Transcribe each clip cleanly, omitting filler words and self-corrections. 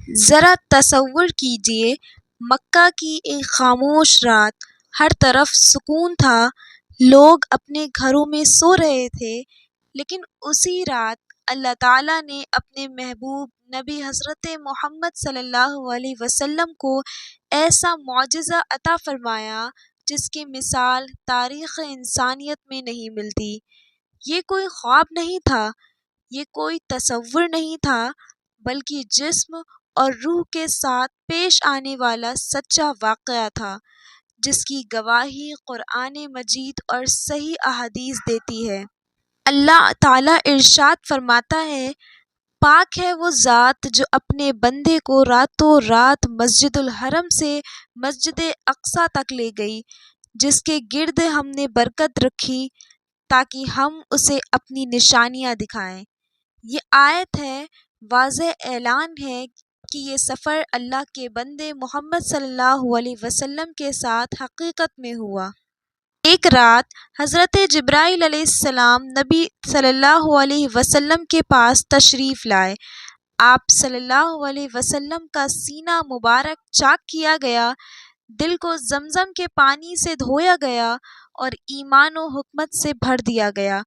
ذرا تصور کیجئے، مکہ کی ایک خاموش رات، ہر طرف سکون تھا، لوگ اپنے گھروں میں سو رہے تھے، لیکن اسی رات اللہ تعالیٰ نے اپنے محبوب نبی حضرت محمد صلی اللہ علیہ وسلم کو ایسا معجزہ عطا فرمایا جس کی مثال تاریخ انسانیت میں نہیں ملتی۔ یہ کوئی خواب نہیں تھا، یہ کوئی تصور نہیں تھا، بلکہ جسم اور روح کے ساتھ پیش آنے والا سچا واقعہ تھا، جس کی گواہی قرآن مجید اور صحیح احادیث دیتی ہے۔ اللہ تعالیٰ ارشاد فرماتا ہے، پاک ہے وہ ذات جو اپنے بندے کو راتوں رات مسجد الحرام سے مسجد اقصیٰ تک لے گئی، جس کے گرد ہم نے برکت رکھی تاکہ ہم اسے اپنی نشانیاں دکھائیں۔ یہ آیت ہے، واضح اعلان ہے کہ یہ سفر اللہ کے بندے محمد صلی اللہ علیہ وسلم کے ساتھ حقیقت میں ہوا۔ ایک رات حضرت جبرائیل علیہ السلام نبی صلی اللہ علیہ وسلم کے پاس تشریف لائے۔ آپ صلی اللہ علیہ وسلم کا سینہ مبارک چاک کیا گیا، دل کو زمزم کے پانی سے دھویا گیا اور ایمان و حکمت سے بھر دیا گیا۔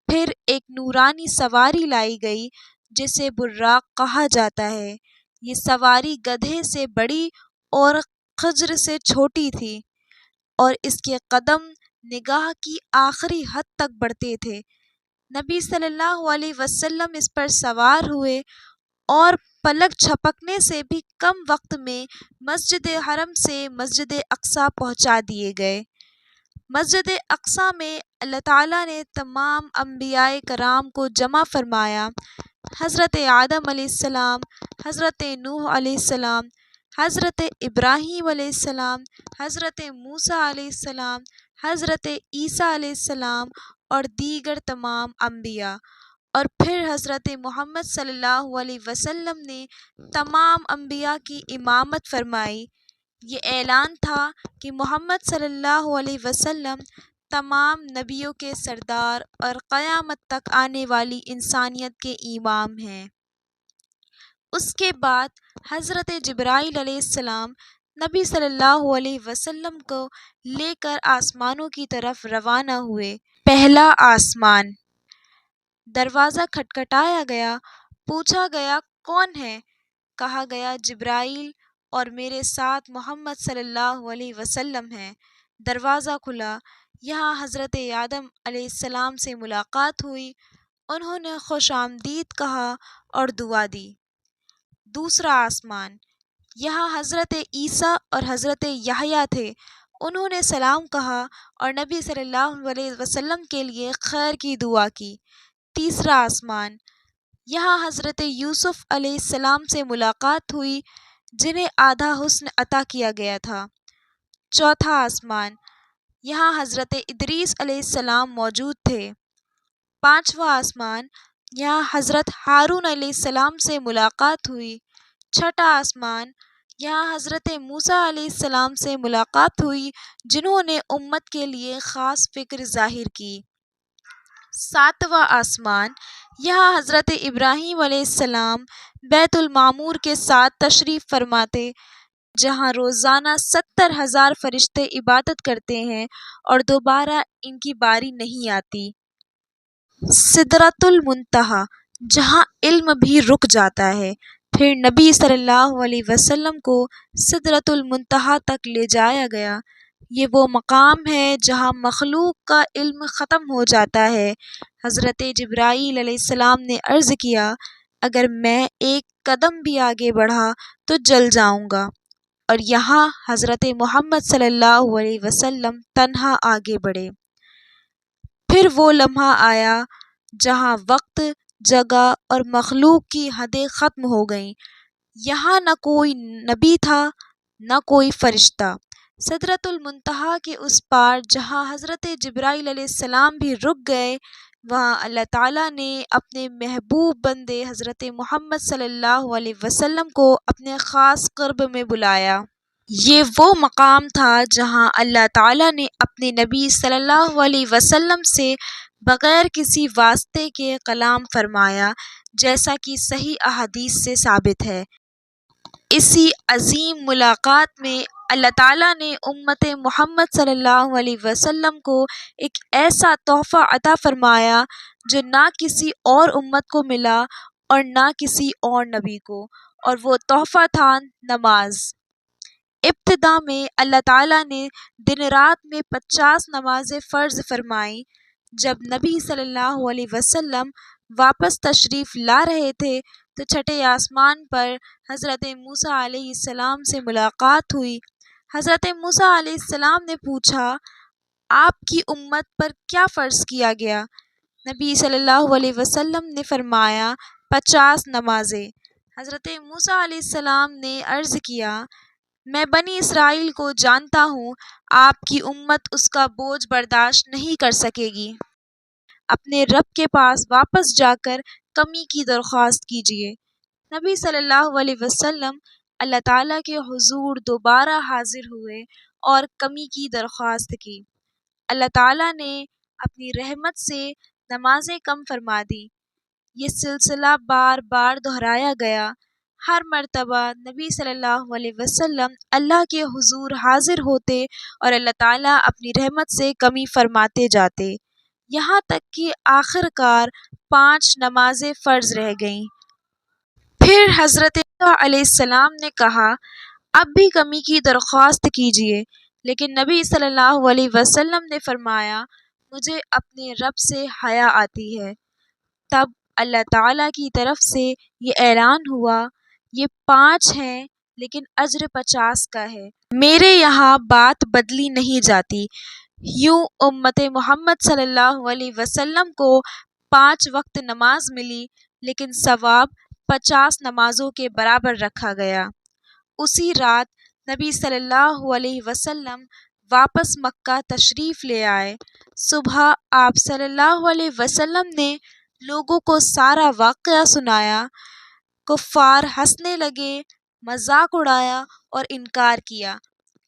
پھر ایک نورانی سواری لائی گئی جسے براق کہا جاتا ہے۔ یہ سواری گدھے سے بڑی اور خضر سے چھوٹی تھی، اور اس کے قدم نگاہ کی آخری حد تک بڑھتے تھے۔ نبی صلی اللہ علیہ وسلم اس پر سوار ہوئے اور پلک جھپکنے سے بھی کم وقت میں مسجد حرم سے مسجد اقصیٰ پہنچا دیے گئے۔ مسجد اقصیٰ میں اللہ تعالیٰ نے تمام انبیاء کرام کو جمع فرمایا۔ حضرت آدم علیہ السلام، حضرت نوح علیہ السلام، حضرت ابراہیم علیہ السلام، حضرت موسیٰ علیہ السلام، حضرت عیسیٰ علیہ السلام اور دیگر تمام انبیاء، اور پھر حضرت محمد صلی اللہ علیہ وسلم نے تمام انبیاء کی امامت فرمائی۔ یہ اعلان تھا کہ محمد صلی اللہ علیہ وسلم تمام نبیوں کے سردار اور قیامت تک آنے والی انسانیت کے امام ہیں۔ اس کے بعد حضرت جبرائیل علیہ السلام نبی صلی اللہ علیہ وسلم کو لے کر آسمانوں کی طرف روانہ ہوئے۔ پہلا آسمان، دروازہ کھٹکھٹایا گیا، پوچھا گیا کون ہے؟ کہا گیا جبرائیل، اور میرے ساتھ محمد صلی اللہ علیہ وسلم ہیں۔ دروازہ کھلا، یہاں حضرت آدم علیہ السلام سے ملاقات ہوئی، انہوں نے خوش آمدید کہا اور دعا دی۔ دوسرا آسمان، یہاں حضرت عیسیٰ اور حضرت یحییٰ تھے، انہوں نے سلام کہا اور نبی صلی اللہ علیہ وسلم کے لیے خیر کی دعا کی۔ تیسرا آسمان، یہاں حضرت یوسف علیہ السلام سے ملاقات ہوئی، جنہیں آدھا حسن عطا کیا گیا تھا۔ چوتھا آسمان، یہاں حضرت ادریس علیہ السلام موجود تھے۔ پانچواں آسمان، یہاں حضرت ہارون علیہ السلام سے ملاقات ہوئی۔ چھٹا آسمان، یہاں حضرت موسیٰ علیہ السلام سے ملاقات ہوئی، جنہوں نے امت کے لیے خاص فکر ظاہر کی۔ ساتواں آسمان، یہاں حضرت ابراہیم علیہ السلام بیت المعمور کے ساتھ تشریف فرماتے، جہاں روزانہ 70,000 فرشتے عبادت کرتے ہیں اور دوبارہ ان کی باری نہیں آتی۔ سدرۃ المنتہا، جہاں علم بھی رک جاتا ہے، پھر نبی صلی اللہ علیہ وسلم کو سدرۃ المنتہا تک لے جایا گیا۔ یہ وہ مقام ہے جہاں مخلوق کا علم ختم ہو جاتا ہے۔ حضرت جبرائیل علیہ السلام نے عرض کیا، اگر میں ایک قدم بھی آگے بڑھا تو جل جاؤں گا، اور یہاں حضرت محمد صلی اللہ علیہ وسلم تنہا آگے بڑھے۔ پھر وہ لمحہ آیا جہاں وقت، جگہ اور مخلوق کی حدیں ختم ہو گئیں۔ یہاں نہ کوئی نبی تھا، نہ کوئی فرشتہ۔ سدرۃ المنتہا کے اس پار جہاں حضرت جبرائیل علیہ السلام بھی رک گئے، وہاں اللہ تعالیٰ نے اپنے محبوب بندے حضرت محمد صلی اللہ علیہ وسلم کو اپنے خاص قرب میں بلایا۔ یہ وہ مقام تھا جہاں اللہ تعالیٰ نے اپنے نبی صلی اللہ علیہ وسلم سے بغیر کسی واسطے کے کلام فرمایا، جیسا کہ صحیح احادیث سے ثابت ہے۔ اسی عظیم ملاقات میں اللہ تعالیٰ نے امت محمد صلی اللہ علیہ وسلم کو ایک ایسا تحفہ عطا فرمایا جو نہ کسی اور امت کو ملا اور نہ کسی اور نبی کو، اور وہ تحفہ تھا نماز۔ ابتدا میں اللہ تعالیٰ نے دن رات میں 50 نمازیں فرض فرمائیں۔ جب نبی صلی اللہ علیہ وسلم واپس تشریف لا رہے تھے تو چھٹے آسمان پر حضرت موسیٰ علیہ السلام سے ملاقات ہوئی۔ حضرت موسیٰ علیہ السلام نے پوچھا، آپ کی امت پر کیا فرض کیا گیا؟ نبی صلی اللہ علیہ وسلم نے فرمایا 50 نمازیں۔ حضرت موسیٰ علیہ السلام نے عرض کیا، میں بنی اسرائیل کو جانتا ہوں، آپ کی امت اس کا بوجھ برداشت نہیں کر سکے گی۔ اپنے رب کے پاس واپس جا کر کمی کی درخواست کیجیے۔ نبی صلی اللہ علیہ وسلم اللہ تعالیٰ کے حضور دوبارہ حاضر ہوئے اور کمی کی درخواست کی۔ اللہ تعالیٰ نے اپنی رحمت سے نمازیں کم فرما دیں۔ یہ سلسلہ بار بار دہرایا گیا۔ ہر مرتبہ نبی صلی اللہ علیہ وسلم اللہ کے حضور حاضر ہوتے اور اللہ تعالیٰ اپنی رحمت سے کمی فرماتے جاتے، یہاں تک کہ آخر کار 5 نمازیں فرض رہ گئیں۔ پھر حضرت عیسیٰ علیہ السلام نے کہا، اب بھی کمی کی درخواست کیجیے، لیکن نبی صلی اللہ علیہ وسلم نے فرمایا، مجھے اپنے رب سے حیا آتی ہے۔ تب اللہ تعالیٰ کی طرف سے یہ اعلان ہوا، یہ 5 ہیں لیکن اجر 50 کا ہے۔ میرے یہاں بات بدلی نہیں جاتی۔ یوں امت محمد صلی اللہ علیہ وسلم کو 5 وقت نماز ملی، لیکن ثواب 50 نمازوں کے برابر رکھا گیا۔ اسی رات نبی صلی اللہ علیہ وسلم واپس مکہ تشریف لے آئے۔ صبح آپ صلی اللہ علیہ وسلم نے لوگوں کو سارا واقعہ سنایا۔ کفار ہنسنے لگے، مذاق اڑایا اور انکار کیا،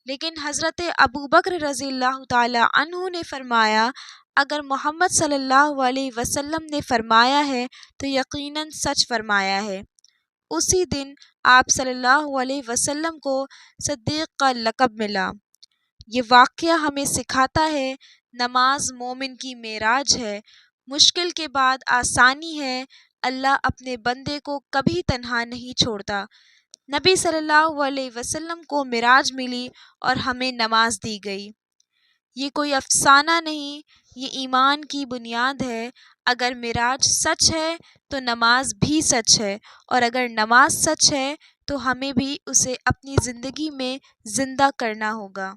لیکن حضرت ابوبکر رضی اللہ تعالی عنہ نے فرمایا، اگر محمد صلی اللہ علیہ وسلم نے فرمایا ہے تو یقیناً سچ فرمایا ہے۔ اسی دن آپ صلی اللہ علیہ وسلم کو صدیق کا لقب ملا۔ یہ واقعہ ہمیں سکھاتا ہے، نماز مومن کی معراج ہے، مشکل کے بعد آسانی ہے۔ اللہ اپنے بندے کو کبھی تنہا نہیں چھوڑتا۔ نبی صلی اللہ علیہ وسلم کو معراج ملی اور ہمیں نماز دی گئی۔ یہ کوئی افسانہ نہیں، یہ ایمان کی بنیاد ہے۔ اگر معراج سچ ہے تو نماز بھی سچ ہے، اور اگر نماز سچ ہے تو ہمیں بھی اسے اپنی زندگی میں زندہ کرنا ہوگا۔